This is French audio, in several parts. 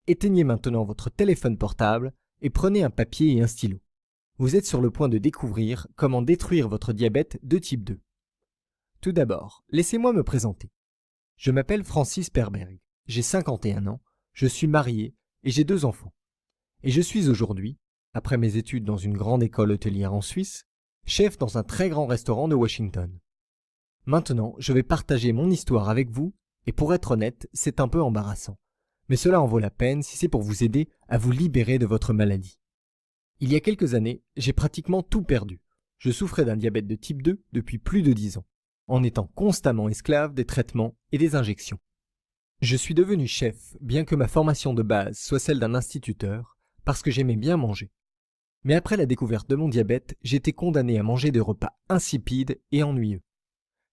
Éteignez maintenant votre téléphone portable et prenez un papier et un stylo. Vous êtes sur le point de découvrir comment détruire votre diabète de type 2. Tout d'abord, laissez-moi me présenter. Je m'appelle Francis Perberg, j'ai 51 ans, je suis marié et j'ai 2 enfants. Et je suis aujourd'hui, après mes études dans une grande école hôtelière en Suisse, chef dans un très grand restaurant de Washington. Maintenant, je vais partager mon histoire avec vous, et pour être honnête, c'est un peu embarrassant. Mais cela en vaut la peine si c'est pour vous aider à vous libérer de votre maladie. Il y a quelques années, j'ai pratiquement tout perdu. Je souffrais d'un diabète de type 2 depuis plus de 10 ans, en étant constamment esclave des traitements et des injections. Je suis devenu chef, bien que ma formation de base soit celle d'un instituteur, parce que j'aimais bien manger. Mais après la découverte de mon diabète, j'étais condamné à manger des repas insipides et ennuyeux.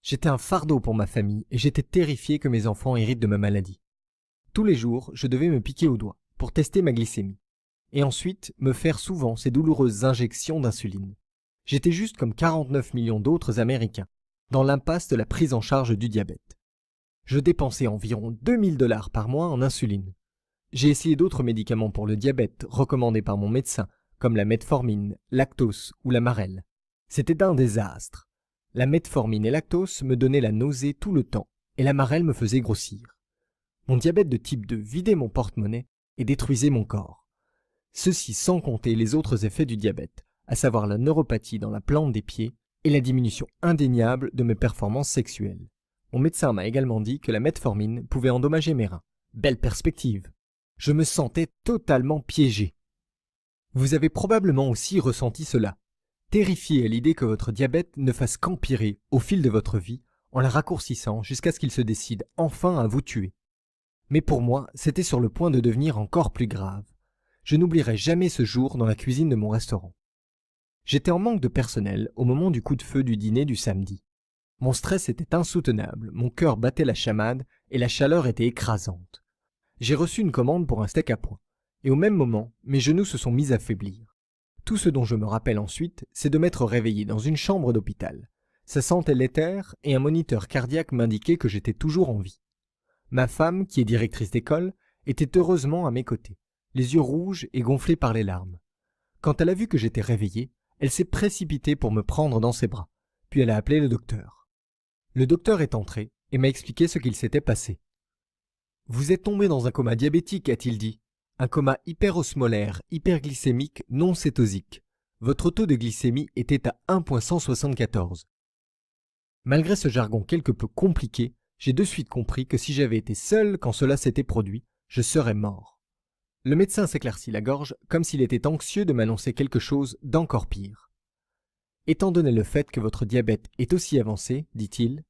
J'étais un fardeau pour ma famille et j'étais terrifié que mes enfants héritent de ma maladie. Tous les jours, je devais me piquer au doigt pour tester ma glycémie. Et ensuite, me faire souvent ces douloureuses injections d'insuline. J'étais juste comme 49 millions d'autres Américains, dans l'impasse de la prise en charge du diabète. Je dépensais environ 2000 $ par mois en insuline. J'ai essayé d'autres médicaments pour le diabète, recommandés par mon médecin, comme la metformine, Lactose ou la Marelle. C'était un désastre. La metformine et Lactose me donnaient la nausée tout le temps, et la Marelle me faisait grossir. Mon diabète de type 2 vidait mon porte-monnaie et détruisait mon corps. Ceci sans compter les autres effets du diabète, à savoir la neuropathie dans la plante des pieds et la diminution indéniable de mes performances sexuelles. Mon médecin m'a également dit que la metformine pouvait endommager mes reins. Belle perspective. Je me sentais totalement piégé. Vous avez probablement aussi ressenti cela, terrifié à l'idée que votre diabète ne fasse qu'empirer au fil de votre vie en la raccourcissant jusqu'à ce qu'il se décide enfin à vous tuer. Mais pour moi, c'était sur le point de devenir encore plus grave. Je n'oublierai jamais ce jour dans la cuisine de mon restaurant. J'étais en manque de personnel au moment du coup de feu du dîner du samedi. Mon stress était insoutenable, mon cœur battait la chamade et la chaleur était écrasante. J'ai reçu une commande pour un steak à point, et au même moment, mes genoux se sont mis à faiblir. Tout ce dont je me rappelle ensuite, c'est de m'être réveillé dans une chambre d'hôpital. Ça sentait l'éther et un moniteur cardiaque m'indiquait que j'étais toujours en vie. Ma femme, qui est directrice d'école, était heureusement à mes côtés, les yeux rouges et gonflés par les larmes. Quand elle a vu que j'étais réveillé, elle s'est précipitée pour me prendre dans ses bras, puis elle a appelé le docteur. Le docteur est entré et m'a expliqué ce qu'il s'était passé. « Vous êtes tombé dans un coma diabétique, a-t-il dit. Un coma hyperosmolaire, hyperglycémique, non cétosique. Votre taux de glycémie était à 1,174. » Malgré ce jargon quelque peu compliqué, j'ai de suite compris que si j'avais été seul quand cela s'était produit, je serais mort. Le médecin s'éclaircit la gorge comme s'il était anxieux de m'annoncer quelque chose d'encore pire. Étant donné le fait que votre diabète est aussi avancé, dit-il,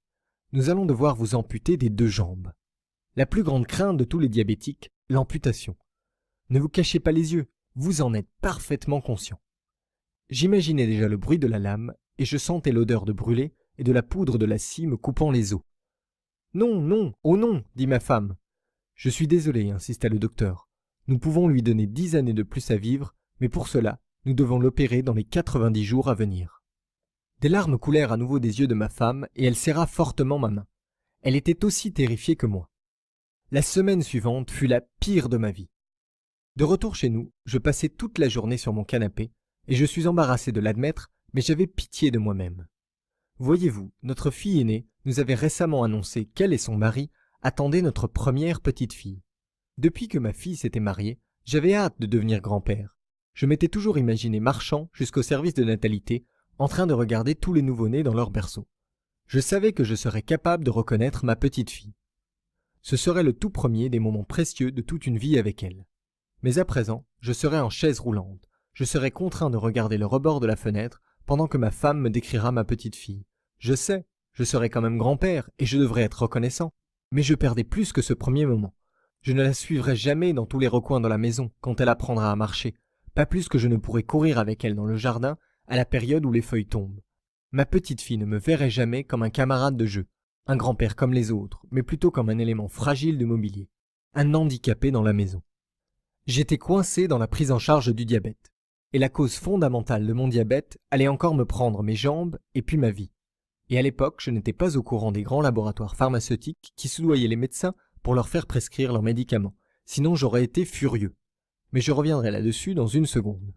nous allons devoir vous amputer des 2 jambes. La plus grande crainte de tous les diabétiques, l'amputation. Ne vous cachez pas les yeux, vous en êtes parfaitement conscient. J'imaginais déjà le bruit de la lame et je sentais l'odeur de brûlé et de la poudre de la scie me coupant les os. Non, non, oh non, dit ma femme. Je suis désolé, insista le docteur. Nous pouvons lui donner 10 années de plus à vivre, mais pour cela, nous devons l'opérer dans les 90 jours à venir. Des larmes coulèrent à nouveau des yeux de ma femme et elle serra fortement ma main. Elle était aussi terrifiée que moi. La semaine suivante fut la pire de ma vie. De retour chez nous, je passais toute la journée sur mon canapé et je suis embarrassé de l'admettre, mais j'avais pitié de moi-même. Voyez-vous, notre fille aînée nous avait récemment annoncé qu'elle et son mari attendaient notre première petite fille. Depuis que ma fille s'était mariée, j'avais hâte de devenir grand-père. Je m'étais toujours imaginé marchant jusqu'au service de natalité, en train de regarder tous les nouveau-nés dans leur berceau. Je savais que je serais capable de reconnaître ma petite fille. Ce serait le tout premier des moments précieux de toute une vie avec elle. Mais à présent, je serais en chaise roulante. Je serais contraint de regarder le rebord de la fenêtre pendant que ma femme me décrira ma petite fille. Je sais, je serais quand même grand-père et je devrais être reconnaissant. Mais je perdais plus que ce premier moment. Je ne la suivrai jamais dans tous les recoins de la maison quand elle apprendra à marcher, pas plus que je ne pourrai courir avec elle dans le jardin à la période où les feuilles tombent. Ma petite fille ne me verrait jamais comme un camarade de jeu, un grand-père comme les autres, mais plutôt comme un élément fragile de mobilier, un handicapé dans la maison. J'étais coincé dans la prise en charge du diabète, et la cause fondamentale de mon diabète allait encore me prendre mes jambes et puis ma vie. Et à l'époque, je n'étais pas au courant des grands laboratoires pharmaceutiques qui soudoyaient les médecins pour leur faire prescrire leurs médicaments, sinon j'aurais été furieux. Mais je reviendrai là-dessus dans une seconde.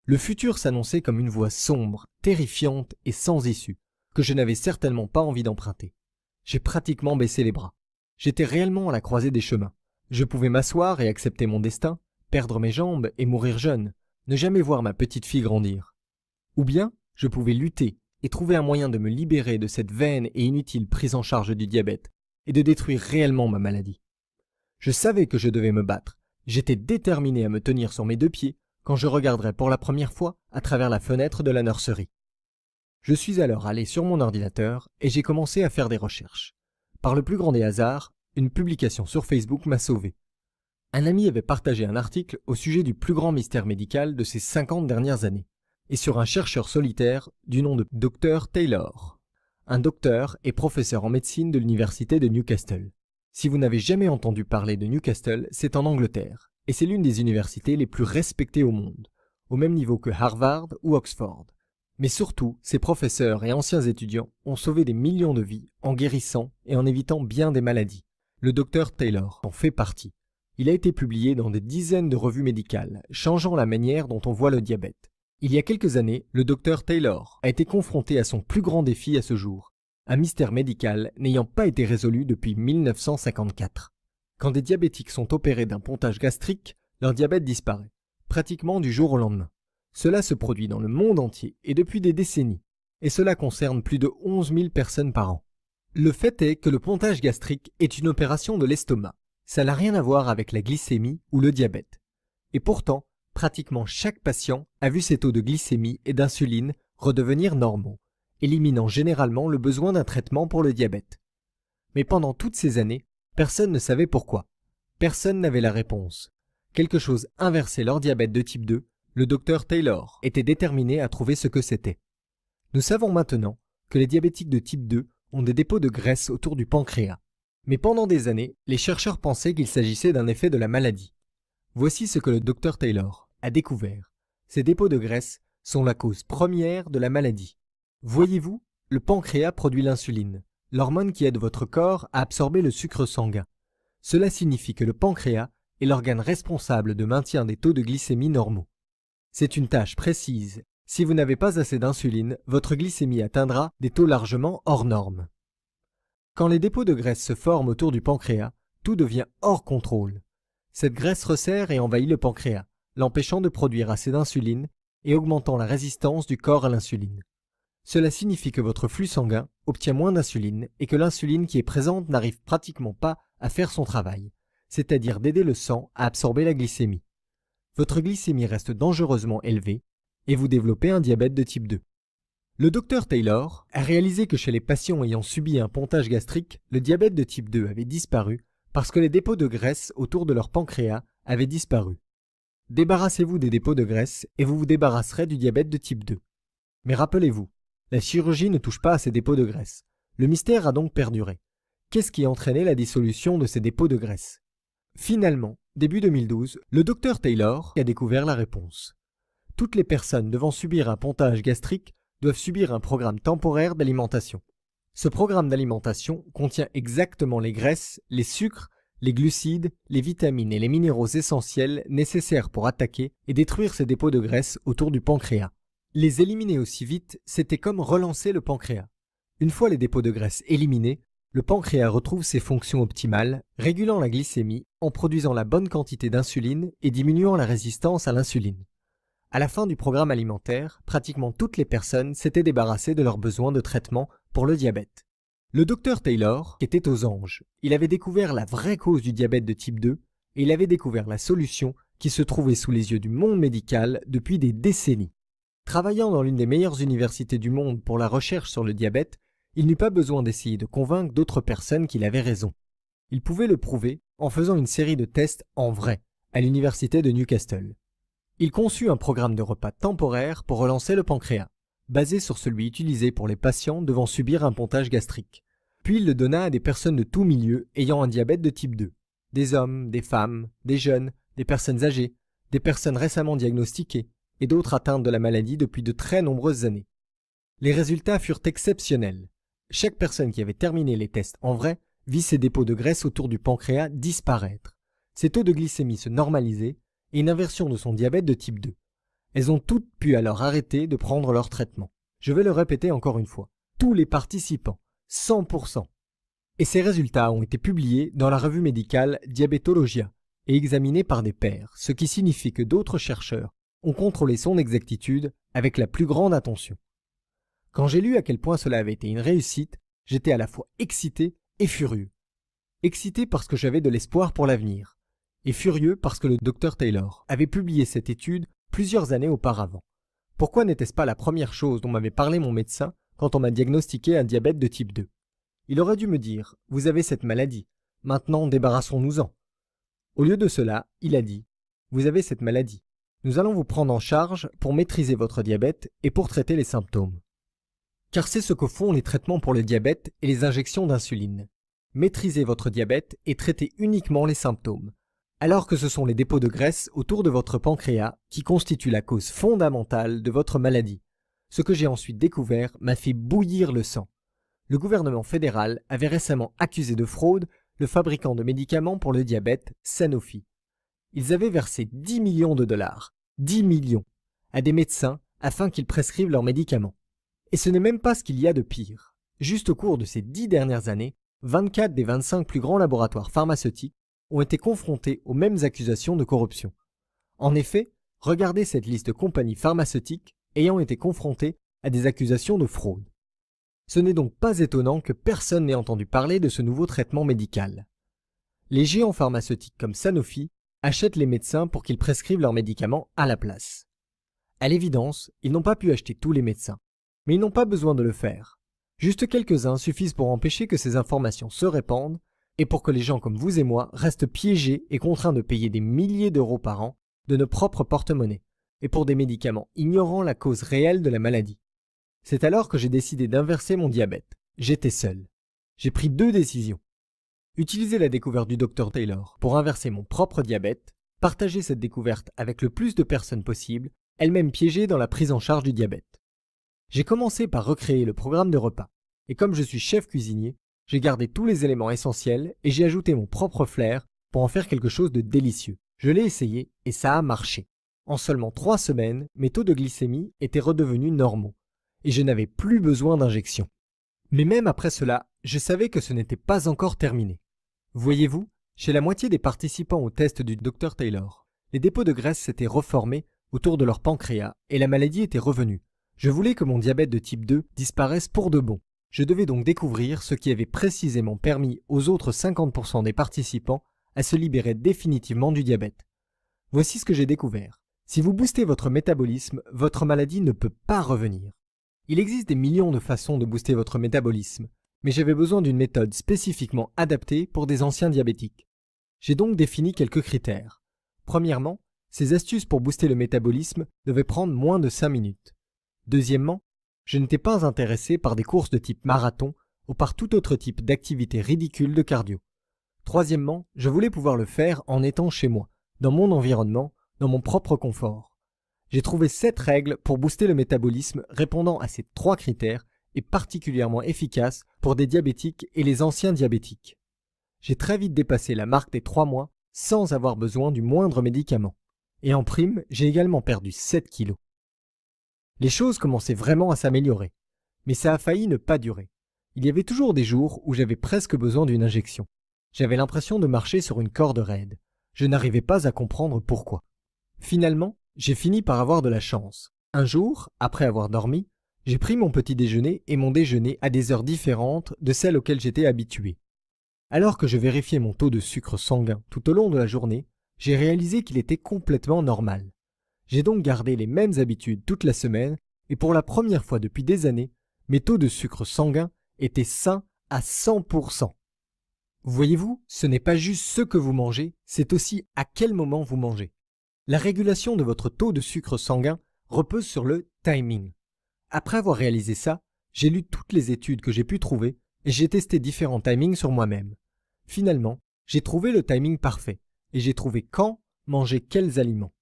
Le futur s'annonçait comme une voie sombre, terrifiante et sans issue, que je n'avais certainement pas envie d'emprunter. J'ai pratiquement baissé les bras. J'étais réellement à la croisée des chemins. Je pouvais m'asseoir et accepter mon destin, perdre mes jambes et mourir jeune, ne jamais voir ma petite fille grandir. Ou bien, je pouvais lutter et trouver un moyen de me libérer de cette vaine et inutile prise en charge du diabète et de détruire réellement ma maladie. Je savais que je devais me battre. J'étais déterminé à me tenir sur mes deux pieds quand je regarderais pour la première fois à travers la fenêtre de la nurserie. Je suis alors allé sur mon ordinateur et j'ai commencé à faire des recherches. Par le plus grand des hasards, une publication sur Facebook m'a sauvé. Un ami avait partagé un article au sujet du plus grand mystère médical de ces 50 dernières années, et sur un chercheur solitaire du nom de Dr Taylor, un docteur et professeur en médecine de l'université de Newcastle. Si vous n'avez jamais entendu parler de Newcastle, c'est en Angleterre, et c'est l'une des universités les plus respectées au monde, au même niveau que Harvard ou Oxford. Mais surtout, ces professeurs et anciens étudiants ont sauvé des millions de vies en guérissant et en évitant bien des maladies. Le docteur Taylor en fait partie. Il a été publié dans des dizaines de revues médicales, changeant la manière dont on voit le diabète. Il y a quelques années, le docteur Taylor a été confronté à son plus grand défi à ce jour, un mystère médical n'ayant pas été résolu depuis 1954. Quand des diabétiques sont opérés d'un pontage gastrique, leur diabète disparaît, pratiquement du jour au lendemain. Cela se produit dans le monde entier et depuis des décennies, et cela concerne plus de 11 000 personnes par an. Le fait est que le pontage gastrique est une opération de l'estomac. Ça n'a rien à voir avec la glycémie ou le diabète. Et pourtant, pratiquement chaque patient a vu ses taux de glycémie et d'insuline redevenir normaux, éliminant généralement le besoin d'un traitement pour le diabète. Mais pendant toutes ces années, personne ne savait pourquoi. Personne n'avait la réponse. Quelque chose inversait leur diabète de type 2, le docteur Taylor était déterminé à trouver ce que c'était. Nous savons maintenant que les diabétiques de type 2 ont des dépôts de graisse autour du pancréas. Mais pendant des années, les chercheurs pensaient qu'il s'agissait d'un effet de la maladie. Voici ce que le docteur Taylor a découvert. Ces dépôts de graisse sont la cause première de la maladie. Voyez-vous, le pancréas produit l'insuline, l'hormone qui aide votre corps à absorber le sucre sanguin. Cela signifie que le pancréas est l'organe responsable de maintien des taux de glycémie normaux. C'est une tâche précise. Si vous n'avez pas assez d'insuline, votre glycémie atteindra des taux largement hors normes. Quand les dépôts de graisse se forment autour du pancréas, tout devient hors contrôle. Cette graisse resserre et envahit le pancréas, l'empêchant de produire assez d'insuline et augmentant la résistance du corps à l'insuline. Cela signifie que votre flux sanguin obtient moins d'insuline et que l'insuline qui est présente n'arrive pratiquement pas à faire son travail, c'est-à-dire d'aider le sang à absorber la glycémie. Votre glycémie reste dangereusement élevée et vous développez un diabète de type 2. Le docteur Taylor a réalisé que chez les patients ayant subi un pontage gastrique, le diabète de type 2 avait disparu parce que les dépôts de graisse autour de leur pancréas avaient disparu. Débarrassez-vous des dépôts de graisse et vous vous débarrasserez du diabète de type 2. Mais rappelez-vous, la chirurgie ne touche pas à ces dépôts de graisse. Le mystère a donc perduré. Qu'est-ce qui a entraîné la dissolution de ces dépôts de graisse? Finalement, début 2012, le docteur Taylor a découvert la réponse. Toutes les personnes devant subir un pontage gastrique doivent subir un programme temporaire d'alimentation. Ce programme d'alimentation contient exactement les graisses, les sucres, les glucides, les vitamines et les minéraux essentiels nécessaires pour attaquer et détruire ces dépôts de graisse autour du pancréas. Les éliminer aussi vite, c'était comme relancer le pancréas. Une fois les dépôts de graisse éliminés, le pancréas retrouve ses fonctions optimales, régulant la glycémie en produisant la bonne quantité d'insuline et diminuant la résistance à l'insuline. À la fin du programme alimentaire, pratiquement toutes les personnes s'étaient débarrassées de leurs besoins de traitement pour le diabète. Le docteur Taylor était aux anges. Il avait découvert la vraie cause du diabète de type 2 et il avait découvert la solution qui se trouvait sous les yeux du monde médical depuis des décennies. Travaillant dans l'une des meilleures universités du monde pour la recherche sur le diabète, il n'eut pas besoin d'essayer de convaincre d'autres personnes qu'il avait raison. Il pouvait le prouver en faisant une série de tests en vrai à l'université de Newcastle. Il conçut un programme de repas temporaire pour relancer le pancréas, basé sur celui utilisé pour les patients devant subir un pontage gastrique. Puis il le donna à des personnes de tous milieux ayant un diabète de type 2, des hommes, des femmes, des jeunes, des personnes âgées, des personnes récemment diagnostiquées et d'autres atteintes de la maladie depuis de très nombreuses années. Les résultats furent exceptionnels. Chaque personne qui avait terminé les tests en vrai vit ses dépôts de graisse autour du pancréas disparaître. ses taux de glycémie se normalisaient et une inversion de son diabète de type 2. Elles ont toutes pu alors arrêter de prendre leur traitement. Je vais le répéter encore une fois. Tous les participants, 100%. Et ces résultats ont été publiés dans la revue médicale Diabetologia et examinés par des pairs, ce qui signifie que d'autres chercheurs ont contrôlé son exactitude avec la plus grande attention. Quand j'ai lu à quel point cela avait été une réussite, j'étais à la fois excité et furieux. Excité parce que j'avais de l'espoir pour l'avenir, et furieux parce que le Dr Taylor avait publié cette étude plusieurs années auparavant. Pourquoi n'était-ce pas la première chose dont m'avait parlé mon médecin quand on m'a diagnostiqué un diabète de type 2? Il aurait dû me dire « Vous avez cette maladie, maintenant débarrassons-nous-en ». Au lieu de cela, il a dit « Vous avez cette maladie, nous allons vous prendre en charge pour maîtriser votre diabète et pour traiter les symptômes. » Car c'est ce que font les traitements pour le diabète et les injections d'insuline. Maîtriser votre diabète et traiter uniquement les symptômes, alors que ce sont les dépôts de graisse autour de votre pancréas qui constituent la cause fondamentale de votre maladie. Ce que j'ai ensuite découvert m'a fait bouillir le sang. Le gouvernement fédéral avait récemment accusé de fraude le fabricant de médicaments pour le diabète, Sanofi. Ils avaient versé 10 millions de dollars, 10 millions, à des médecins afin qu'ils prescrivent leurs médicaments. Et ce n'est même pas ce qu'il y a de pire. Juste au cours de ces 10 dernières années, 24 des 25 plus grands laboratoires pharmaceutiques ont été confrontés aux mêmes accusations de corruption. En effet, regardez cette liste de compagnies pharmaceutiques ayant été confrontées à des accusations de fraude. Ce n'est donc pas étonnant que personne n'ait entendu parler de ce nouveau traitement médical. Les géants pharmaceutiques comme Sanofi achètent les médecins pour qu'ils prescrivent leurs médicaments à la place. À l'évidence, ils n'ont pas pu acheter tous les médecins, mais ils n'ont pas besoin de le faire. Juste quelques-uns suffisent pour empêcher que ces informations se répandent et pour que les gens comme vous et moi restent piégés et contraints de payer des milliers d'euros par an de nos propres porte-monnaies et pour des médicaments ignorant la cause réelle de la maladie. C'est alors que j'ai décidé d'inverser mon diabète. J'étais seul. J'ai pris 2 décisions. Utiliser la découverte du Dr Taylor pour inverser mon propre diabète, partager cette découverte avec le plus de personnes possible, elles-mêmes piégées dans la prise en charge du diabète. J'ai commencé par recréer le programme de repas, et comme je suis chef cuisinier, j'ai gardé tous les éléments essentiels et j'ai ajouté mon propre flair pour en faire quelque chose de délicieux. Je l'ai essayé et ça a marché. En seulement 3 semaines, mes taux de glycémie étaient redevenus normaux. Et je n'avais plus besoin d'injection. Mais même après cela, je savais que ce n'était pas encore terminé. Voyez-vous, chez la moitié des participants au test du Dr Taylor, les dépôts de graisse s'étaient reformés autour de leur pancréas et la maladie était revenue. Je voulais que mon diabète de type 2 disparaisse pour de bon. Je devais donc découvrir ce qui avait précisément permis aux autres 50% des participants à se libérer définitivement du diabète. Voici ce que j'ai découvert. Si vous boostez votre métabolisme, votre maladie ne peut pas revenir. Il existe des millions de façons de booster votre métabolisme, mais j'avais besoin d'une méthode spécifiquement adaptée pour des anciens diabétiques. J'ai donc défini quelques critères. Premièrement, ces astuces pour booster le métabolisme devaient prendre moins de 5 minutes. Deuxièmement, je n'étais pas intéressé par des courses de type marathon ou par tout autre type d'activité ridicule de cardio. Troisièmement, je voulais pouvoir le faire en étant chez moi, dans mon environnement, dans mon propre confort. J'ai trouvé 7 règles pour booster le métabolisme répondant à ces 3 critères et particulièrement efficaces pour des diabétiques et les anciens diabétiques. J'ai très vite dépassé la marque des 3 mois sans avoir besoin du moindre médicament. Et en prime, j'ai également perdu 7 kilos. Les choses commençaient vraiment à s'améliorer, mais ça a failli ne pas durer. Il y avait toujours des jours où j'avais presque besoin d'une injection. J'avais l'impression de marcher sur une corde raide. Je n'arrivais pas à comprendre pourquoi. Finalement, j'ai fini par avoir de la chance. Un jour, après avoir dormi, j'ai pris mon petit déjeuner et mon déjeuner à des heures différentes de celles auxquelles j'étais habitué. Alors que je vérifiais mon taux de sucre sanguin tout au long de la journée, j'ai réalisé qu'il était complètement normal. J'ai donc gardé les mêmes habitudes toute la semaine et pour la première fois depuis des années, mes taux de sucre sanguin étaient sains à 100%. Voyez-vous, ce n'est pas juste ce que vous mangez, c'est aussi à quel moment vous mangez. La régulation de votre taux de sucre sanguin repose sur le timing. Après avoir réalisé ça, j'ai lu toutes les études que j'ai pu trouver et j'ai testé différents timings sur moi-même. Finalement, j'ai trouvé le timing parfait et j'ai trouvé quand manger quels aliments.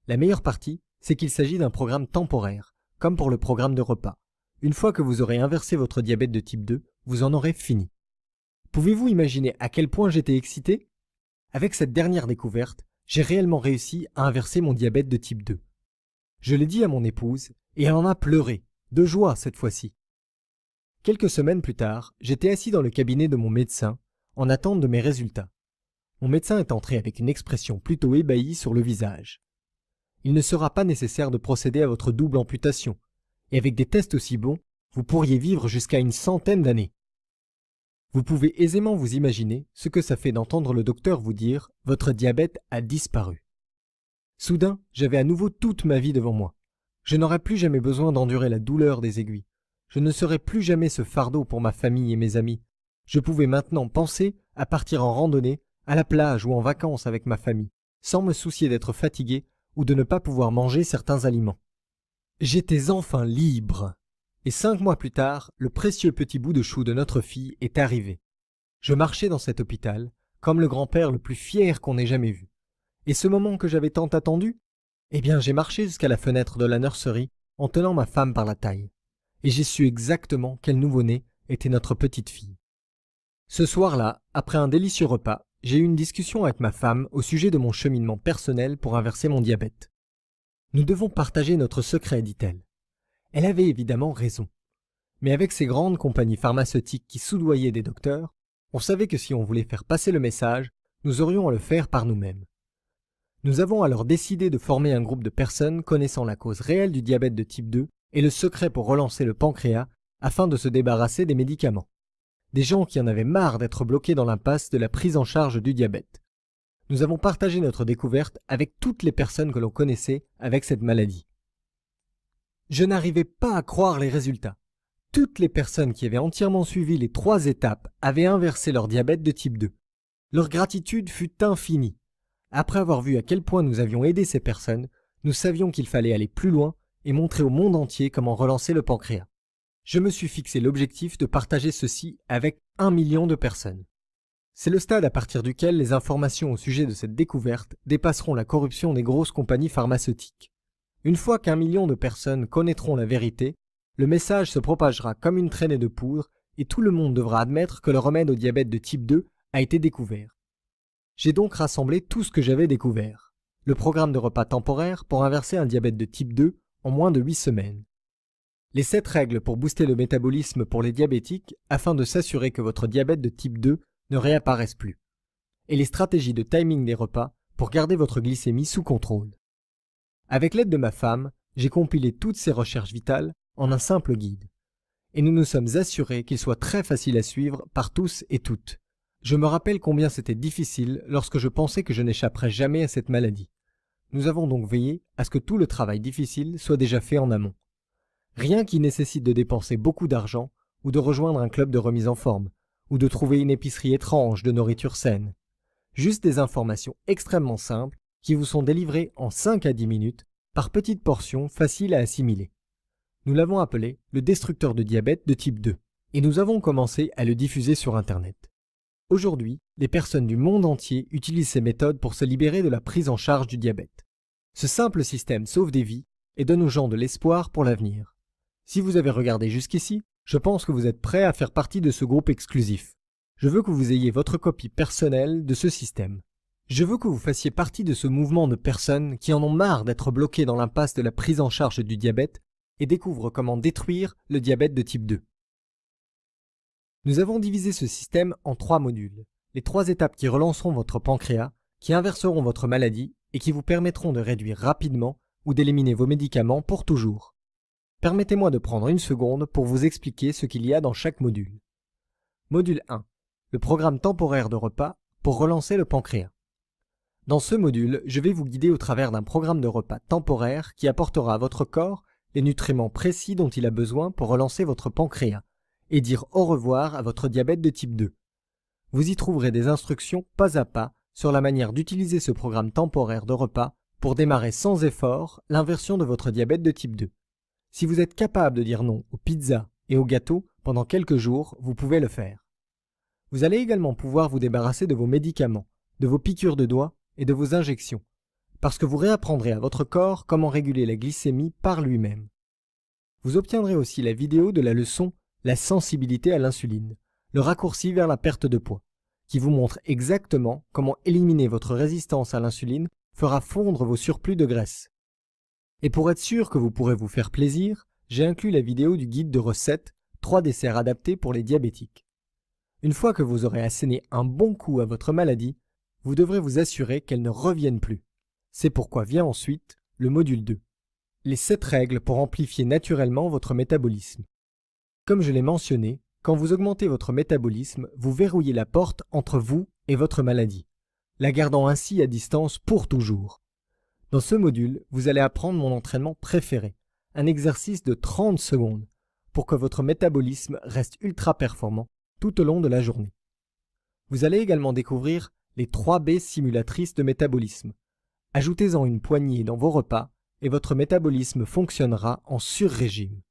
La meilleure partie, c'est qu'il s'agit d'un programme temporaire, comme pour le programme de repas. Une fois que vous aurez inversé votre diabète de type 2, vous en aurez fini. Pouvez-vous imaginer à quel point j'étais excité ? Avec cette dernière découverte, j'ai réellement réussi à inverser mon diabète de type 2. Je l'ai dit à mon épouse et elle en a pleuré, de joie cette fois-ci. Quelques semaines plus tard, j'étais assis dans le cabinet de mon médecin en attente de mes résultats. Mon médecin est entré avec une expression plutôt ébahie sur le visage. Il ne sera pas nécessaire de procéder à votre double amputation, et avec des tests aussi bons, vous pourriez vivre jusqu'à une centaine d'années. Vous pouvez aisément vous imaginer ce que ça fait d'entendre le docteur vous dire « Votre diabète a disparu ». Soudain, j'avais à nouveau toute ma vie devant moi. Je n'aurais plus jamais besoin d'endurer la douleur des aiguilles. Je ne serais plus jamais ce fardeau pour ma famille et mes amis. Je pouvais maintenant penser à partir en randonnée, à la plage ou en vacances avec ma famille, sans me soucier d'être fatigué ou de ne pas pouvoir manger certains aliments. J'étais enfin libre. Et 5 mois plus tard, le précieux petit bout de chou de notre fille est arrivé. Je marchais dans cet hôpital, comme le grand-père le plus fier qu'on ait jamais vu. Et ce moment que j'avais tant attendu? Eh bien, j'ai marché jusqu'à la fenêtre de la nurserie en tenant ma femme par la taille. Et j'ai su exactement quel nouveau-né était notre petite fille. Ce soir-là, après un délicieux repas, j'ai eu une discussion avec ma femme au sujet de mon cheminement personnel pour inverser mon diabète. Nous devons partager notre secret, dit-elle. Elle avait évidemment raison. Mais avec ces grandes compagnies pharmaceutiques qui soudoyaient des docteurs, on savait que si on voulait faire passer le message, nous aurions à le faire par nous-mêmes. Nous avons alors décidé de former un groupe de personnes connaissant la cause réelle du diabète de type 2 et le secret pour relancer le pancréas afin de se débarrasser des médicaments. Des gens qui en avaient marre d'être bloqués dans l'impasse de la prise en charge du diabète. Nous avons partagé notre découverte avec toutes les personnes que l'on connaissait avec cette maladie. Je n'arrivais pas à croire les résultats. Toutes les personnes qui avaient entièrement suivi les 3 étapes avaient inversé leur diabète de type 2. Leur gratitude fut infinie. Après avoir vu à quel point nous avions aidé ces personnes, nous savions qu'il fallait aller plus loin et montrer au monde entier comment relancer le pancréas. Je me suis fixé l'objectif de partager ceci avec 1 million de personnes. C'est le stade à partir duquel les informations au sujet de cette découverte dépasseront la corruption des grosses compagnies pharmaceutiques. Une fois qu'1 million de personnes connaîtront la vérité, le message se propagera comme une traînée de poudre et tout le monde devra admettre que le remède au diabète de type 2 a été découvert. J'ai donc rassemblé tout ce que j'avais découvert. Le programme de repas temporaire pour inverser un diabète de type 2 en moins de 8 semaines. Les 7 règles pour booster le métabolisme pour les diabétiques afin de s'assurer que votre diabète de type 2 ne réapparaisse plus. Et les stratégies de timing des repas pour garder votre glycémie sous contrôle. Avec l'aide de ma femme, j'ai compilé toutes ces recherches vitales en un simple guide. Et nous nous sommes assurés qu'il soit très facile à suivre par tous et toutes. Je me rappelle combien c'était difficile lorsque je pensais que je n'échapperais jamais à cette maladie. Nous avons donc veillé à ce que tout le travail difficile soit déjà fait en amont. Rien qui nécessite de dépenser beaucoup d'argent ou de rejoindre un club de remise en forme ou de trouver une épicerie étrange de nourriture saine. Juste des informations extrêmement simples qui vous sont délivrées en 5 à 10 minutes par petites portions faciles à assimiler. Nous l'avons appelé le destructeur de diabète de type 2 et nous avons commencé à le diffuser sur Internet. Aujourd'hui, les personnes du monde entier utilisent ces méthodes pour se libérer de la prise en charge du diabète. Ce simple système sauve des vies et donne aux gens de l'espoir pour l'avenir. Si vous avez regardé jusqu'ici, je pense que vous êtes prêt à faire partie de ce groupe exclusif. Je veux que vous ayez votre copie personnelle de ce système. Je veux que vous fassiez partie de ce mouvement de personnes qui en ont marre d'être bloquées dans l'impasse de la prise en charge du diabète et découvrent comment détruire le diabète de type 2. Nous avons divisé ce système en 3 modules, les 3 étapes qui relanceront votre pancréas, qui inverseront votre maladie et qui vous permettront de réduire rapidement ou d'éliminer vos médicaments pour toujours. Permettez-moi de prendre une seconde pour vous expliquer ce qu'il y a dans chaque module. Module 1. Le programme temporaire de repas pour relancer le pancréas. Dans ce module, je vais vous guider au travers d'un programme de repas temporaire qui apportera à votre corps les nutriments précis dont il a besoin pour relancer votre pancréas et dire au revoir à votre diabète de type 2. Vous y trouverez des instructions pas à pas sur la manière d'utiliser ce programme temporaire de repas pour démarrer sans effort l'inversion de votre diabète de type 2. Si vous êtes capable de dire non aux pizzas et aux gâteaux pendant quelques jours, vous pouvez le faire. Vous allez également pouvoir vous débarrasser de vos médicaments, de vos piqûres de doigts et de vos injections, parce que vous réapprendrez à votre corps comment réguler la glycémie par lui-même. Vous obtiendrez aussi la vidéo de la leçon « La sensibilité à l'insuline », le raccourci vers la perte de poids, qui vous montre exactement comment éliminer votre résistance à l'insuline fera fondre vos surplus de graisse. Et pour être sûr que vous pourrez vous faire plaisir, j'ai inclus la vidéo du guide de recettes 3 desserts adaptés pour les diabétiques. Une fois que vous aurez asséné un bon coup à votre maladie, vous devrez vous assurer qu'elle ne revienne plus. C'est pourquoi vient ensuite le module 2. Les 7 règles pour amplifier naturellement votre métabolisme. Comme je l'ai mentionné, quand vous augmentez votre métabolisme, vous verrouillez la porte entre vous et votre maladie, la gardant ainsi à distance pour toujours. Dans ce module, vous allez apprendre mon entraînement préféré, un exercice de 30 secondes, pour que votre métabolisme reste ultra performant tout au long de la journée. Vous allez également découvrir les 3 B simulatrices de métabolisme. Ajoutez-en une poignée dans vos repas et votre métabolisme fonctionnera en sur-régime.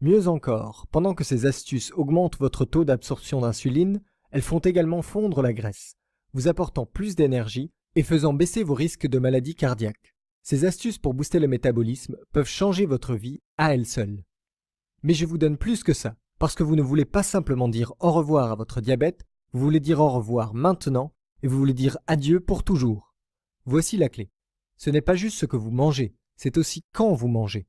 Mieux encore, pendant que ces astuces augmentent votre taux d'absorption d'insuline, elles font également fondre la graisse, vous apportant plus d'énergie et faisant baisser vos risques de maladies cardiaques. Ces astuces pour booster le métabolisme peuvent changer votre vie à elles seules. Mais je vous donne plus que ça, parce que vous ne voulez pas simplement dire au revoir à votre diabète, vous voulez dire au revoir maintenant et vous voulez dire adieu pour toujours. Voici la clé. Ce n'est pas juste ce que vous mangez, c'est aussi quand vous mangez.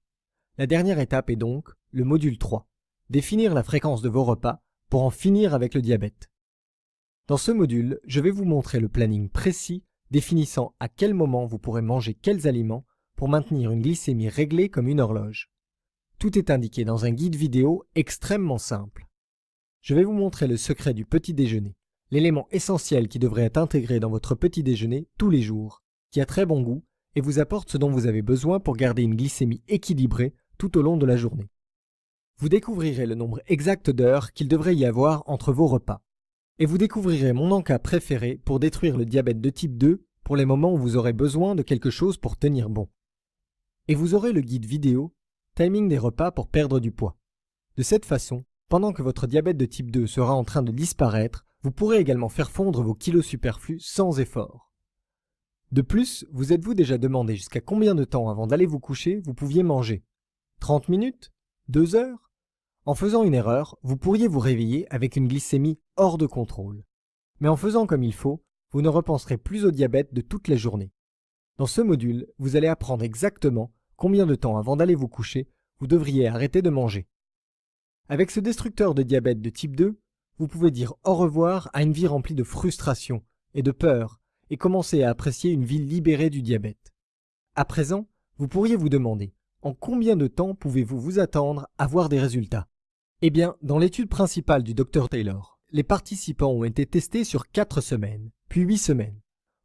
La dernière étape est donc le module 3, définir la fréquence de vos repas pour en finir avec le diabète. Dans ce module, je vais vous montrer le planning précis définissant à quel moment vous pourrez manger quels aliments pour maintenir une glycémie réglée comme une horloge. Tout est indiqué dans un guide vidéo extrêmement simple. Je vais vous montrer le secret du petit déjeuner, l'élément essentiel qui devrait être intégré dans votre petit déjeuner tous les jours, qui a très bon goût et vous apporte ce dont vous avez besoin pour garder une glycémie équilibrée tout au long de la journée. Vous découvrirez le nombre exact d'heures qu'il devrait y avoir entre vos repas. Et vous découvrirez mon encas préféré pour détruire le diabète de type 2 pour les moments où vous aurez besoin de quelque chose pour tenir bon. Et vous aurez le guide vidéo Timing des repas pour perdre du poids. De cette façon, pendant que votre diabète de type 2 sera en train de disparaître, vous pourrez également faire fondre vos kilos superflus sans effort. De plus, vous êtes-vous déjà demandé jusqu'à combien de temps avant d'aller vous coucher vous pouviez manger? 30 minutes? 2 heures? En faisant une erreur, vous pourriez vous réveiller avec une glycémie hors de contrôle. Mais en faisant comme il faut, vous ne repenserez plus au diabète de toute la journée. Dans ce module, vous allez apprendre exactement combien de temps avant d'aller vous coucher vous devriez arrêter de manger. Avec ce destructeur de diabète de type 2, vous pouvez dire au revoir à une vie remplie de frustration et de peur et commencer à apprécier une vie libérée du diabète. À présent, vous pourriez vous demander en combien de temps pouvez-vous vous attendre à voir des résultats? Eh bien, dans l'étude principale du Dr Taylor, les participants ont été testés sur 4 semaines, puis 8 semaines.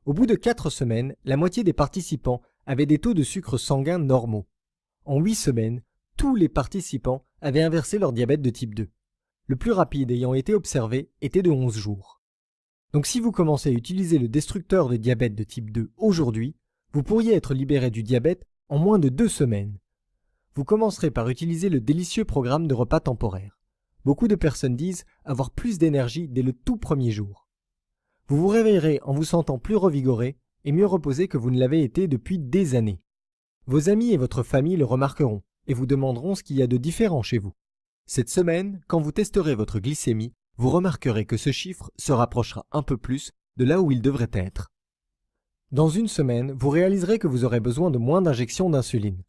Au bout de 4 semaines, la moitié des participants avaient des taux de sucre sanguin normaux. En 8 semaines, tous les participants avaient inversé leur diabète de type 2. Le plus rapide ayant été observé était de 11 jours. Donc si vous commencez à utiliser le destructeur de diabète de type 2 aujourd'hui, vous pourriez être libéré du diabète en moins de 2 semaines. Vous commencerez par utiliser le délicieux programme de repas temporaire. Beaucoup de personnes disent avoir plus d'énergie dès le tout premier jour. Vous vous réveillerez en vous sentant plus revigoré et mieux reposé que vous ne l'avez été depuis des années. Vos amis et votre famille le remarqueront et vous demanderont ce qu'il y a de différent chez vous. Cette semaine, quand vous testerez votre glycémie, vous remarquerez que ce chiffre se rapprochera un peu plus de là où il devrait être. Dans une semaine, vous réaliserez que vous aurez besoin de moins d'injections d'insuline.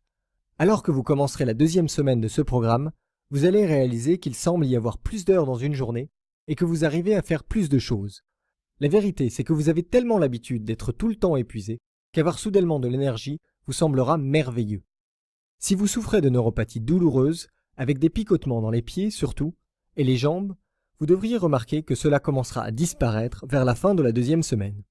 Alors que vous commencerez la 2e semaine de ce programme, vous allez réaliser qu'il semble y avoir plus d'heures dans une journée et que vous arrivez à faire plus de choses. La vérité, c'est que vous avez tellement l'habitude d'être tout le temps épuisé qu'avoir soudainement de l'énergie vous semblera merveilleux. Si vous souffrez de neuropathie douloureuse, avec des picotements dans les pieds surtout, et les jambes, vous devriez remarquer que cela commencera à disparaître vers la fin de la 2e semaine.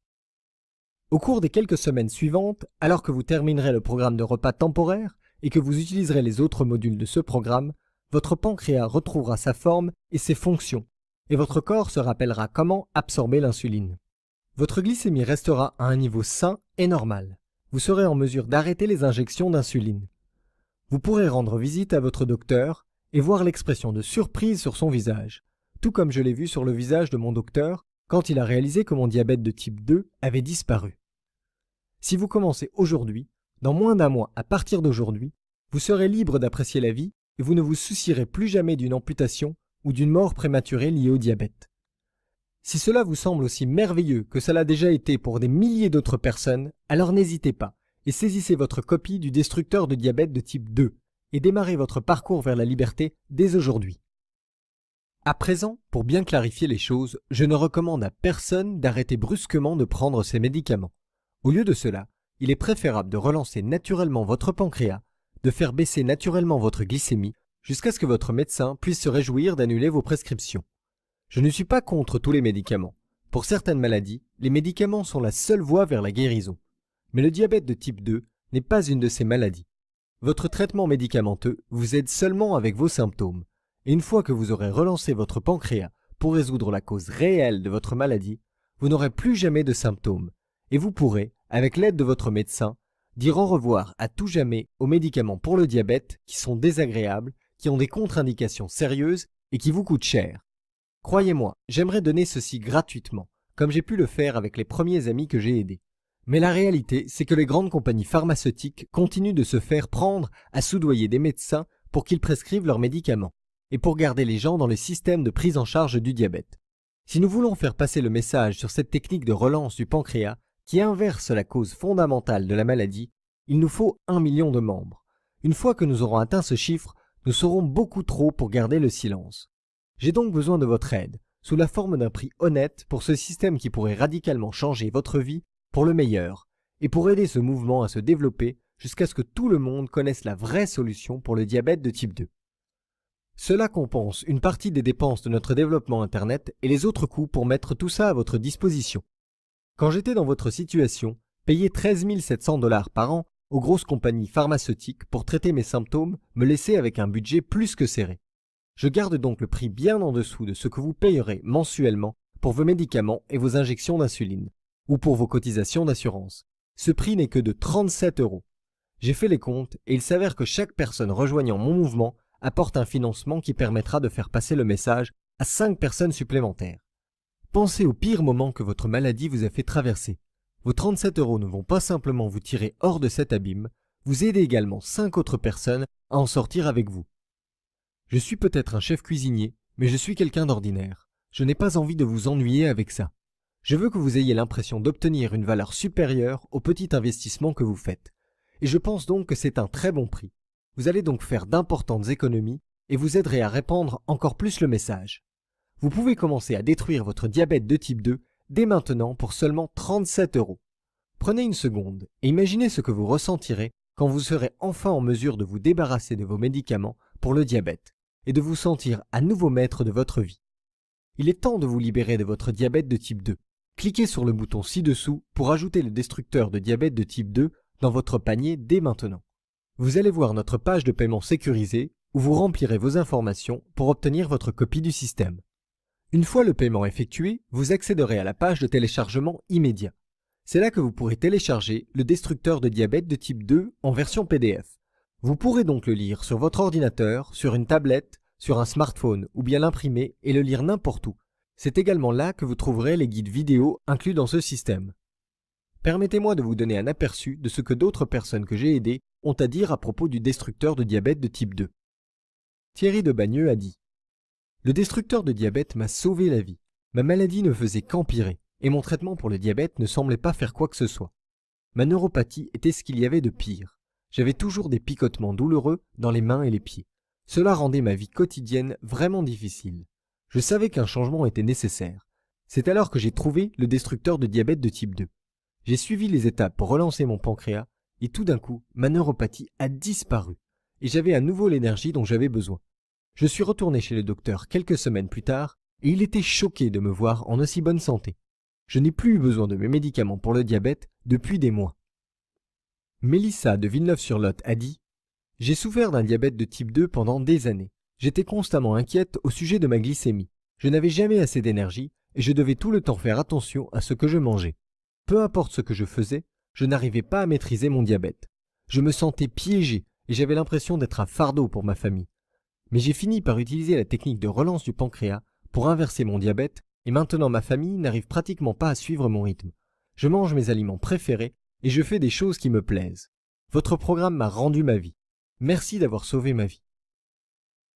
Au cours des quelques semaines suivantes, alors que vous terminerez le programme de repas temporaire et que vous utiliserez les autres modules de ce programme, votre pancréas retrouvera sa forme et ses fonctions, et votre corps se rappellera comment absorber l'insuline. Votre glycémie restera à un niveau sain et normal. Vous serez en mesure d'arrêter les injections d'insuline. Vous pourrez rendre visite à votre docteur et voir l'expression de surprise sur son visage, tout comme je l'ai vu sur le visage de mon docteur quand il a réalisé que mon diabète de type 2 avait disparu. Si vous commencez aujourd'hui, dans moins d'un mois à partir d'aujourd'hui, vous serez libre d'apprécier la vie et vous ne vous soucierez plus jamais d'une amputation ou d'une mort prématurée liée au diabète. Si cela vous semble aussi merveilleux que cela a déjà été pour des milliers d'autres personnes, alors n'hésitez pas et saisissez votre copie du destructeur de diabète de type 2 et démarrez votre parcours vers la liberté dès aujourd'hui. À présent, pour bien clarifier les choses, je ne recommande à personne d'arrêter brusquement de prendre ces médicaments. Au lieu de cela, il est préférable de relancer naturellement votre pancréas, de faire baisser naturellement votre glycémie, jusqu'à ce que votre médecin puisse se réjouir d'annuler vos prescriptions. Je ne suis pas contre tous les médicaments. Pour certaines maladies, les médicaments sont la seule voie vers la guérison. Mais le diabète de type 2 n'est pas une de ces maladies. Votre traitement médicamenteux vous aide seulement avec vos symptômes. Et une fois que vous aurez relancé votre pancréas pour résoudre la cause réelle de votre maladie, vous n'aurez plus jamais de symptômes. Et vous pourrez, avec l'aide de votre médecin, dire au revoir à tout jamais aux médicaments pour le diabète qui sont désagréables, qui ont des contre-indications sérieuses et qui vous coûtent cher. Croyez-moi, j'aimerais donner ceci gratuitement, comme j'ai pu le faire avec les premiers amis que j'ai aidés. Mais la réalité, c'est que les grandes compagnies pharmaceutiques continuent de se faire prendre à soudoyer des médecins pour qu'ils prescrivent leurs médicaments, et pour garder les gens dans le système de prise en charge du diabète. Si nous voulons faire passer le message sur cette technique de relance du pancréas, qui inverse la cause fondamentale de la maladie, il nous faut 1 million de membres. Une fois que nous aurons atteint ce chiffre, nous serons beaucoup trop pour garder le silence. J'ai donc besoin de votre aide, sous la forme d'un prix honnête pour ce système qui pourrait radicalement changer votre vie pour le meilleur, et pour aider ce mouvement à se développer jusqu'à ce que tout le monde connaisse la vraie solution pour le diabète de type 2. Cela compense une partie des dépenses de notre développement Internet et les autres coûts pour mettre tout ça à votre disposition. Quand j'étais dans votre situation, payer 13 700 $ par an aux grosses compagnies pharmaceutiques pour traiter mes symptômes me laissait avec un budget plus que serré. Je garde donc le prix bien en dessous de ce que vous payerez mensuellement pour vos médicaments et vos injections d'insuline, ou pour vos cotisations d'assurance. Ce prix n'est que de 37 €. J'ai fait les comptes et il s'avère que chaque personne rejoignant mon mouvement apporte un financement qui permettra de faire passer le message à 5 personnes supplémentaires. Pensez au pire moment que votre maladie vous a fait traverser. Vos 37 € ne vont pas simplement vous tirer hors de cet abîme, vous aidez également 5 autres personnes à en sortir avec vous. Je suis peut-être un chef cuisinier, mais je suis quelqu'un d'ordinaire. Je n'ai pas envie de vous ennuyer avec ça. Je veux que vous ayez l'impression d'obtenir une valeur supérieure au petit investissement que vous faites. Et je pense donc que c'est un très bon prix. Vous allez donc faire d'importantes économies et vous aiderez à répandre encore plus le message. Vous pouvez commencer à détruire votre diabète de type 2 dès maintenant pour seulement 37 €. Prenez une seconde et imaginez ce que vous ressentirez quand vous serez enfin en mesure de vous débarrasser de vos médicaments pour le diabète et de vous sentir à nouveau maître de votre vie. Il est temps de vous libérer de votre diabète de type 2. Cliquez sur le bouton ci-dessous pour ajouter le destructeur de diabète de type 2 dans votre panier dès maintenant. Vous allez voir notre page de paiement sécurisée où vous remplirez vos informations pour obtenir votre copie du système. Une fois le paiement effectué, vous accéderez à la page de téléchargement immédiat. C'est là que vous pourrez télécharger le destructeur de diabète de type 2 en version PDF. Vous pourrez donc le lire sur votre ordinateur, sur une tablette, sur un smartphone ou bien l'imprimer et le lire n'importe où. C'est également là que vous trouverez les guides vidéo inclus dans ce système. Permettez-moi de vous donner un aperçu de ce que d'autres personnes que j'ai aidées ont à dire à propos du destructeur de diabète de type 2. Thierry de Bagneux a dit « Le destructeur de diabète m'a sauvé la vie. Ma maladie ne faisait qu'empirer et mon traitement pour le diabète ne semblait pas faire quoi que ce soit. Ma neuropathie était ce qu'il y avait de pire. J'avais toujours des picotements douloureux dans les mains et les pieds. Cela rendait ma vie quotidienne vraiment difficile. Je savais qu'un changement était nécessaire. C'est alors que j'ai trouvé le destructeur de diabète de type 2. J'ai suivi les étapes pour relancer mon pancréas et tout d'un coup, ma neuropathie a disparu et j'avais à nouveau l'énergie dont j'avais besoin. Je suis retourné chez le docteur quelques semaines plus tard et il était choqué de me voir en aussi bonne santé. Je n'ai plus eu besoin de mes médicaments pour le diabète depuis des mois. » Mélissa de Villeneuve-sur-Lot a dit « J'ai souffert d'un diabète de type 2 pendant des années. J'étais constamment inquiète au sujet de ma glycémie. Je n'avais jamais assez d'énergie et je devais tout le temps faire attention à ce que je mangeais. Peu importe ce que je faisais, je n'arrivais pas à maîtriser mon diabète. Je me sentais piégé et j'avais l'impression d'être un fardeau pour ma famille. Mais j'ai fini par utiliser la technique de relance du pancréas pour inverser mon diabète et maintenant ma famille n'arrive pratiquement pas à suivre mon rythme. Je mange mes aliments préférés et je fais des choses qui me plaisent. Votre programme m'a rendu ma vie. Merci d'avoir sauvé ma vie. »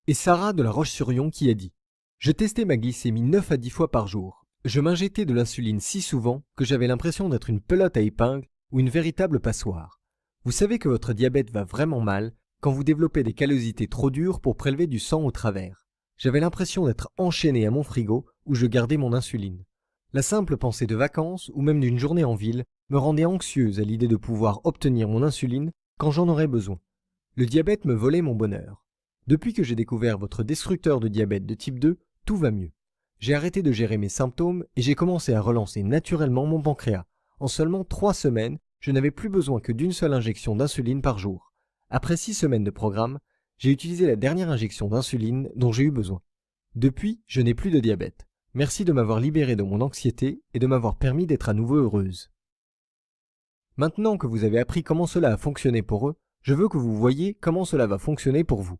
Et Sarah de La Roche-sur-Yon qui a dit « Je testais ma glycémie 9 à 10 fois par jour Je m'injectais de l'insuline si souvent que j'avais l'impression d'être une pelote à épingle ou une véritable passoire. Vous savez que votre diabète va vraiment mal quand vous développez des callosités trop dures pour prélever du sang au travers. J'avais l'impression d'être enchaîné à mon frigo où je gardais mon insuline. La simple pensée de vacances ou même d'une journée en ville me rendait anxieuse à l'idée de pouvoir obtenir mon insuline quand j'en aurais besoin. Le diabète me volait mon bonheur. Depuis que j'ai découvert votre destructeur de diabète de type 2, tout va mieux. J'ai arrêté de gérer mes symptômes et j'ai commencé à relancer naturellement mon pancréas. En seulement 3 semaines, je n'avais plus besoin que d'une seule injection d'insuline par jour. Après 6 semaines de programme, j'ai utilisé la dernière injection d'insuline dont j'ai eu besoin. Depuis, je n'ai plus de diabète. Merci de m'avoir libéré de mon anxiété et de m'avoir permis d'être à nouveau heureuse. Maintenant que vous avez appris comment cela a fonctionné pour eux, je veux que vous voyiez comment cela va fonctionner pour vous.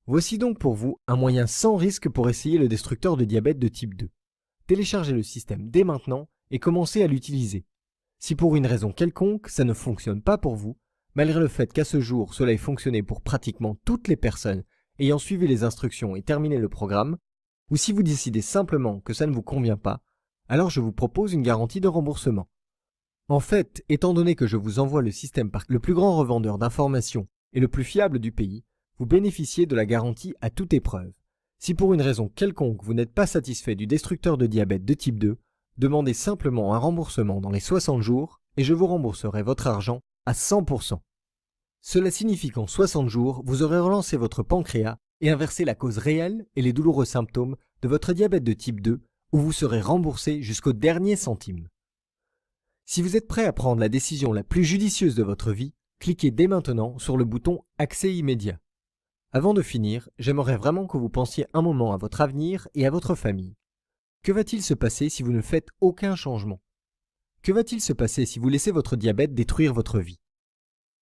Voici donc pour vous un moyen sans risque pour essayer le destructeur de diabète de type 2. Téléchargez le système dès maintenant et commencez à l'utiliser. Si pour une raison quelconque ça ne fonctionne pas pour vous, malgré le fait qu'à ce jour cela ait fonctionné pour pratiquement toutes les personnes ayant suivi les instructions et terminé le programme, ou si vous décidez simplement que ça ne vous convient pas, alors je vous propose une garantie de remboursement. En fait, étant donné que je vous envoie le système par le plus grand revendeur d'informations et le plus fiable du pays, vous bénéficiez de la garantie à toute épreuve. Si pour une raison quelconque vous n'êtes pas satisfait du destructeur de diabète de type 2, demandez simplement un remboursement dans les 60 jours et je vous rembourserai votre argent à 100%. Cela signifie qu'en 60 jours, vous aurez relancé votre pancréas et inversé la cause réelle et les douloureux symptômes de votre diabète de type 2 où vous serez remboursé jusqu'au dernier centime. Si vous êtes prêt à prendre la décision la plus judicieuse de votre vie, cliquez dès maintenant sur le bouton « Accès immédiat ». Avant de finir, j'aimerais vraiment que vous pensiez un moment à votre avenir et à votre famille. Que va-t-il se passer si vous ne faites aucun changement? Que va-t-il se passer si vous laissez votre diabète détruire votre vie?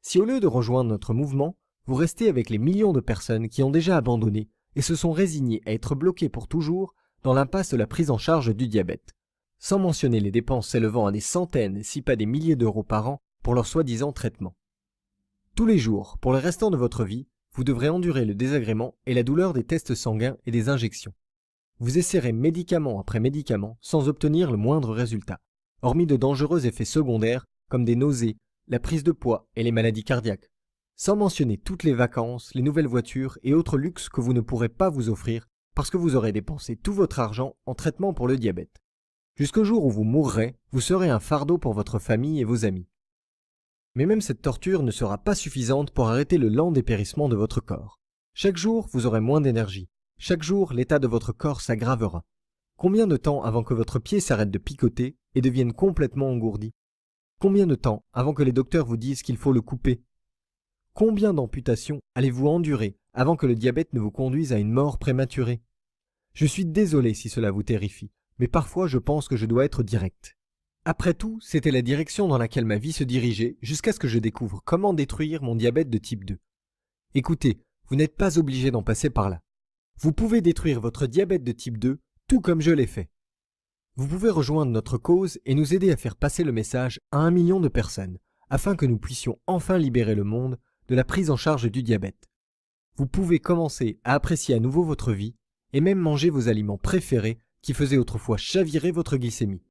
Si au lieu de rejoindre notre mouvement, vous restez avec les millions de personnes qui ont déjà abandonné et se sont résignées à être bloquées pour toujours dans l'impasse de la prise en charge du diabète, sans mentionner les dépenses s'élevant à des centaines, si pas des milliers d'euros par an pour leur soi-disant traitement. Tous les jours, pour le restant de votre vie, vous devrez endurer le désagrément et la douleur des tests sanguins et des injections. Vous essaierez médicament après médicament sans obtenir le moindre résultat, hormis de dangereux effets secondaires comme des nausées, la prise de poids et les maladies cardiaques, sans mentionner toutes les vacances, les nouvelles voitures et autres luxes que vous ne pourrez pas vous offrir parce que vous aurez dépensé tout votre argent en traitement pour le diabète. Jusqu'au jour où vous mourrez, vous serez un fardeau pour votre famille et vos amis. Mais même cette torture ne sera pas suffisante pour arrêter le lent dépérissement de votre corps. Chaque jour, vous aurez moins d'énergie. Chaque jour, l'état de votre corps s'aggravera. Combien de temps avant que votre pied s'arrête de picoter et devienne complètement engourdi? Combien de temps avant que les docteurs vous disent qu'il faut le couper? Combien d'amputations allez-vous endurer avant que le diabète ne vous conduise à une mort prématurée? Je suis désolé si cela vous terrifie, mais parfois je pense que je dois être direct. Après tout, c'était la direction dans laquelle ma vie se dirigeait jusqu'à ce que je découvre comment détruire mon diabète de type 2. Écoutez, vous n'êtes pas obligé d'en passer par là. Vous pouvez détruire votre diabète de type 2 tout comme je l'ai fait. Vous pouvez rejoindre notre cause et nous aider à faire passer le message à 1 million de personnes afin que nous puissions enfin libérer le monde de la prise en charge du diabète. Vous pouvez commencer à apprécier à nouveau votre vie et même manger vos aliments préférés qui faisaient autrefois chavirer votre glycémie.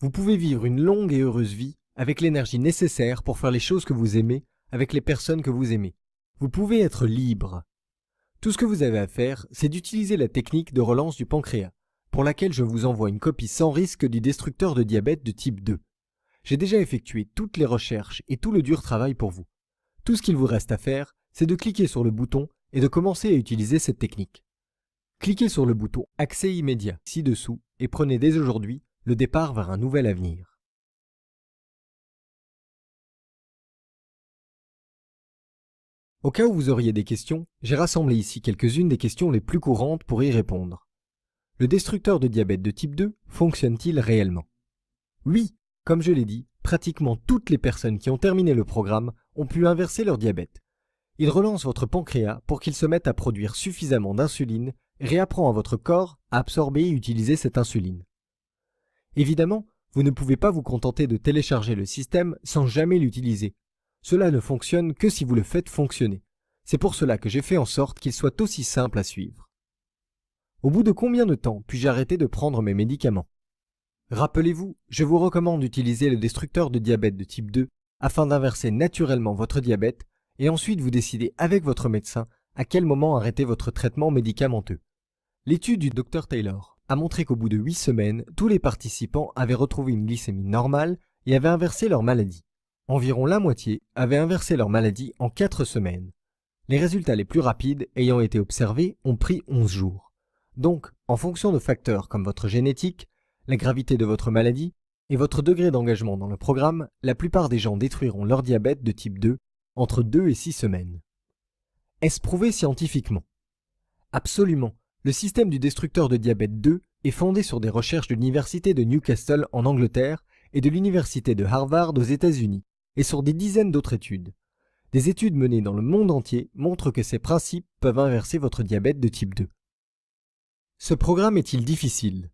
Vous pouvez vivre une longue et heureuse vie avec l'énergie nécessaire pour faire les choses que vous aimez avec les personnes que vous aimez. Vous pouvez être libre. Tout ce que vous avez à faire, c'est d'utiliser la technique de relance du pancréas, pour laquelle je vous envoie une copie sans risque du destructeur de diabète de type 2. J'ai déjà effectué toutes les recherches et tout le dur travail pour vous. Tout ce qu'il vous reste à faire, c'est de cliquer sur le bouton et de commencer à utiliser cette technique. Cliquez sur le bouton « Accès immédiat » ci-dessous et prenez dès aujourd'hui le départ vers un nouvel avenir. Au cas où vous auriez des questions, j'ai rassemblé ici quelques-unes des questions les plus courantes pour y répondre. Le destructeur de diabète de type 2 fonctionne-t-il réellement? Oui, comme je l'ai dit, pratiquement toutes les personnes qui ont terminé le programme ont pu inverser leur diabète. Il relance votre pancréas pour qu'il se mette à produire suffisamment d'insuline et réapprend à votre corps à absorber et utiliser cette insuline. Évidemment, vous ne pouvez pas vous contenter de télécharger le système sans jamais l'utiliser. Cela ne fonctionne que si vous le faites fonctionner. C'est pour cela que j'ai fait en sorte qu'il soit aussi simple à suivre. Au bout de combien de temps puis-je arrêter de prendre mes médicaments? Rappelez-vous, je vous recommande d'utiliser le destructeur de diabète de type 2 afin d'inverser naturellement votre diabète et ensuite vous décidez avec votre médecin à quel moment arrêter votre traitement médicamenteux. L'étude du Dr Taylor a montré qu'au bout de 8 semaines, tous les participants avaient retrouvé une glycémie normale et avaient inversé leur maladie. Environ la moitié avaient inversé leur maladie en 4 semaines. Les résultats les plus rapides ayant été observés ont pris 11 jours. Donc, en fonction de facteurs comme votre génétique, la gravité de votre maladie et votre degré d'engagement dans le programme, la plupart des gens détruiront leur diabète de type 2 entre 2 et 6 semaines. Est-ce prouvé scientifiquement? Absolument. Le système du destructeur de diabète 2 est fondé sur des recherches de l'université de Newcastle en Angleterre et de l'université de Harvard aux États-Unis, et sur des dizaines d'autres études. Des études menées dans le monde entier montrent que ces principes peuvent inverser votre diabète de type 2. Ce programme est-il difficile?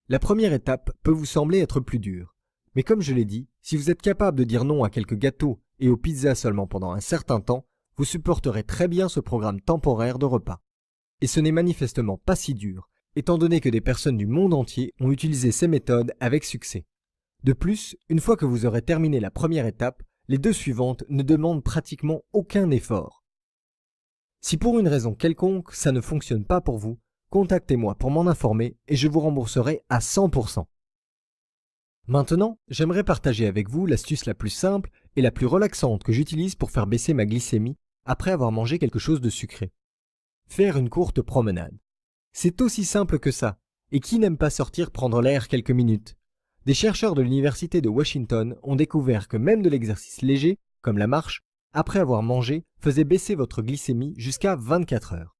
La première étape peut vous sembler être plus dure, mais comme je l'ai dit, si vous êtes capable de dire non à quelques gâteaux et aux pizzas seulement pendant un certain temps, vous supporterez très bien ce programme temporaire de repas. Et ce n'est manifestement pas si dur, étant donné que des personnes du monde entier ont utilisé ces méthodes avec succès. De plus, une fois que vous aurez terminé la première étape, les 2 suivantes ne demandent pratiquement aucun effort. Si pour une raison quelconque ça ne fonctionne pas pour vous, contactez-moi pour m'en informer et je vous rembourserai à 100%. Maintenant, j'aimerais partager avec vous l'astuce la plus simple et la plus relaxante que j'utilise pour faire baisser ma glycémie après avoir mangé quelque chose de sucré. Faire une courte promenade. C'est aussi simple que ça, et qui n'aime pas sortir prendre l'air quelques minutes? Des chercheurs de l'université de Washington ont découvert que même de l'exercice léger, comme la marche, après avoir mangé, faisait baisser votre glycémie jusqu'à 24 heures.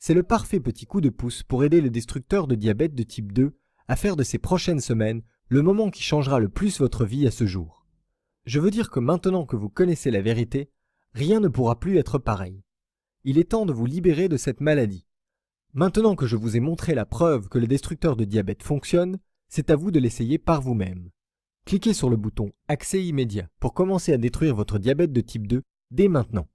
C'est le parfait petit coup de pouce pour aider le destructeur de diabète de type 2 à faire de ces prochaines semaines le moment qui changera le plus votre vie à ce jour. Je veux dire que maintenant que vous connaissez la vérité, rien ne pourra plus être pareil. Il est temps de vous libérer de cette maladie. Maintenant que je vous ai montré la preuve que le destructeur de diabète fonctionne, c'est à vous de l'essayer par vous-même. Cliquez sur le bouton « Accès immédiat » pour commencer à détruire votre diabète de type 2 dès maintenant.